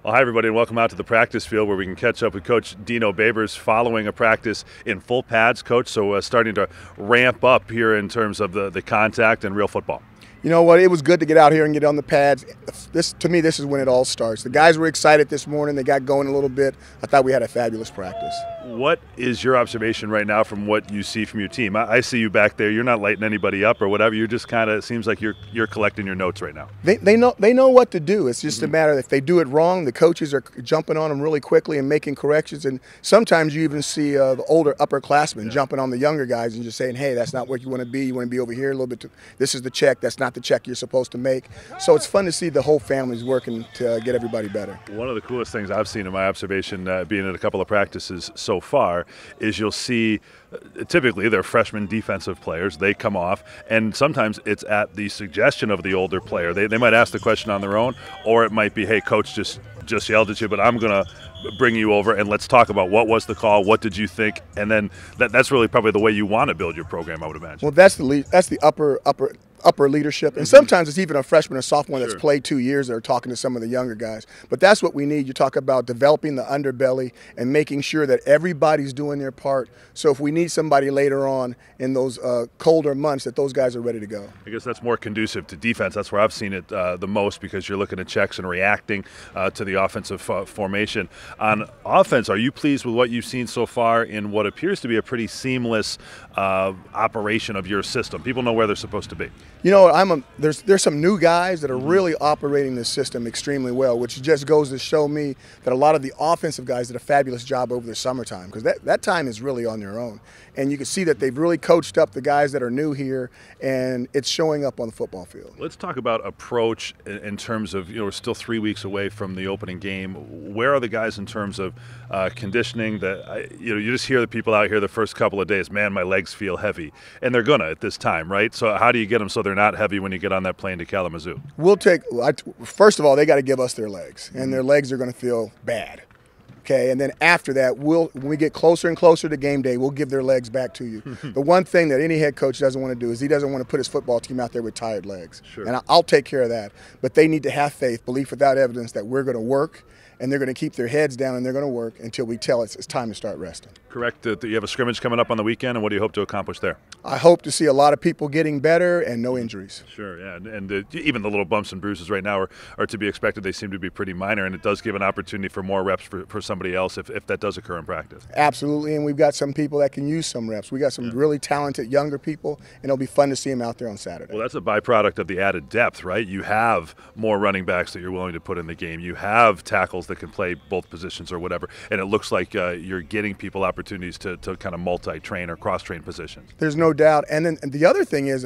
Well, hi, everybody, and welcome out to the practice field where we can catch up with Coach Dino Babers following a practice in full pads, Coach. So starting to ramp up here in terms of the contact and real football. You know what? It was good to get out here and get on the pads. To me, this is when it all starts. The guys were excited this morning. They got going a little bit. I thought we had a fabulous practice. What is your observation right now from what you see from your team? I see you back there. You're not lighting anybody up or whatever. You're just kind of, it seems like you're collecting your notes right now. They know what to do. It's just a matter of if they do it wrong, the coaches are jumping on them really quickly and making corrections. And sometimes you even see the older upperclassmen jumping on the younger guys and just saying, hey, that's not what you want to be. You want to be over here a little bit. This is the check. That's not the check you're supposed to make. So it's fun to see the whole families working to get everybody better. One of the coolest things I've seen in my observation, being at a couple of practices so far, is you'll see typically they're freshman defensive players. They come off, and sometimes it's at the suggestion of the older player. They might ask the question on their own, or it might be, hey, coach just yelled at you, but I'm going to bring you over and let's talk about what was the call, what did you think, and then that's really probably the way you want to build your program, I would imagine. Well, that's the upper leadership, and sometimes it's even a freshman or sophomore that's played 2 years that are talking to some of the younger guys. But that's what we need. You talk about developing the underbelly and making sure that everybody's doing their part. So if we need somebody later on in those colder months, that those guys are ready to go. I guess that's more conducive to defense. That's where I've seen it the most, because you're looking at checks and reacting to the offensive formation. On offense, are you pleased with what you've seen so far in what appears to be a pretty seamless operation of your system? People know where they're supposed to be. You know, there's some new guys that are really operating this system extremely well, which just goes to show me that a lot of the offensive guys did a fabulous job over the summertime, because that time is really on their own. And you can see that they've really coached up the guys that are new here, and it's showing up on the football field. Let's talk about approach in terms of, we're still 3 weeks away from the opening game. Where are the guys in terms of conditioning? You just hear the people out here the first couple of days, man, my legs feel heavy. And they're gonna at this time, right? So how do you get them so they're not heavy when you get on that plane to Kalamazoo? First of all, they got to give us their legs, and their legs are going to feel bad. Okay, and then after that, when we get closer and closer to game day, we'll give their legs back to you. The one thing that any head coach doesn't want to do is he doesn't want to put his football team out there with tired legs. Sure. And I'll take care of that. But they need to have faith, belief without evidence that we're going to work, and they're going to keep their heads down and they're going to work until we tell it's time to start resting. Correct. You have a scrimmage coming up on the weekend, and what do you hope to accomplish there? I hope to see a lot of people getting better and no injuries. Sure, yeah, and even the little bumps and bruises right now are to be expected. They seem to be pretty minor, and it does give an opportunity for more reps for somebody else if that does occur in practice. Absolutely, and we've got some people that can use some reps. We got some really talented younger people, and it'll be fun to see them out there on Saturday. Well, that's a byproduct of the added depth, right? You have more running backs that you're willing to put in the game. You have tackles that can play both positions or whatever, and it looks like you're getting people opportunities to kind of multi-train or cross-train positions. There's no doubt. And then the other thing is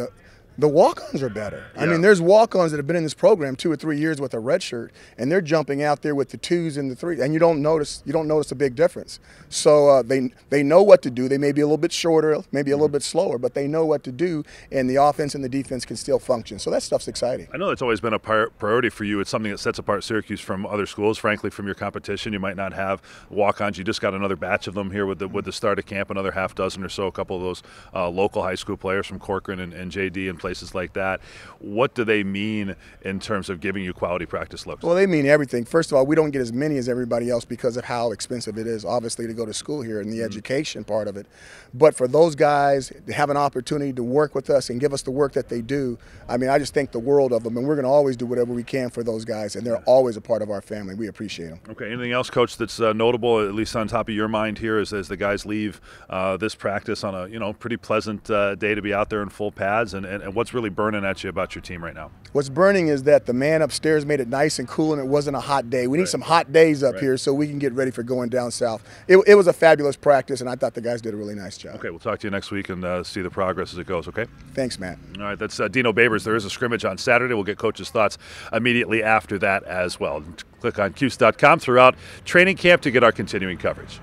the walk-ons are better. Yeah. I mean, there's walk-ons that have been in this program 2 or 3 years with a red shirt, and they're jumping out there with the 2s and the 3s, and you don't notice a big difference. So they know what to do. They may be a little bit shorter, maybe a little bit slower, but they know what to do, and the offense and the defense can still function. So that stuff's exciting. I know it's always been a priority for you. It's something that sets apart Syracuse from other schools, frankly, from your competition. You might not have walk-ons. You just got another batch of them here with the start of camp, another half dozen or so, a couple of those local high school players from Corcoran and JD and places like that. What do they mean in terms of giving you quality practice looks? Well, they mean everything. First of all, we don't get as many as everybody else because of how expensive it is, obviously, to go to school here and the education part of it. But for those guys to have an opportunity to work with us and give us the work that they do, I mean, I just think the world of them, and we're going to always do whatever we can for those guys, and they're always a part of our family. We appreciate them. Okay, anything else, Coach, that's notable, at least on top of your mind here as the guys leave this practice on a pretty pleasant day to be out there in full pads, and what's really burning at you about your team right now? What's burning is that the man upstairs made it nice and cool, and it wasn't a hot day. We need some hot days up here so we can get ready for going down south. It was a fabulous practice, and I thought the guys did a really nice job. Okay, we'll talk to you next week and see the progress as it goes, okay? Thanks, Matt. All right, that's Dino Babers. There is a scrimmage on Saturday. We'll get Coach's thoughts immediately after that as well. Click on Cuse.com throughout training camp to get our continuing coverage.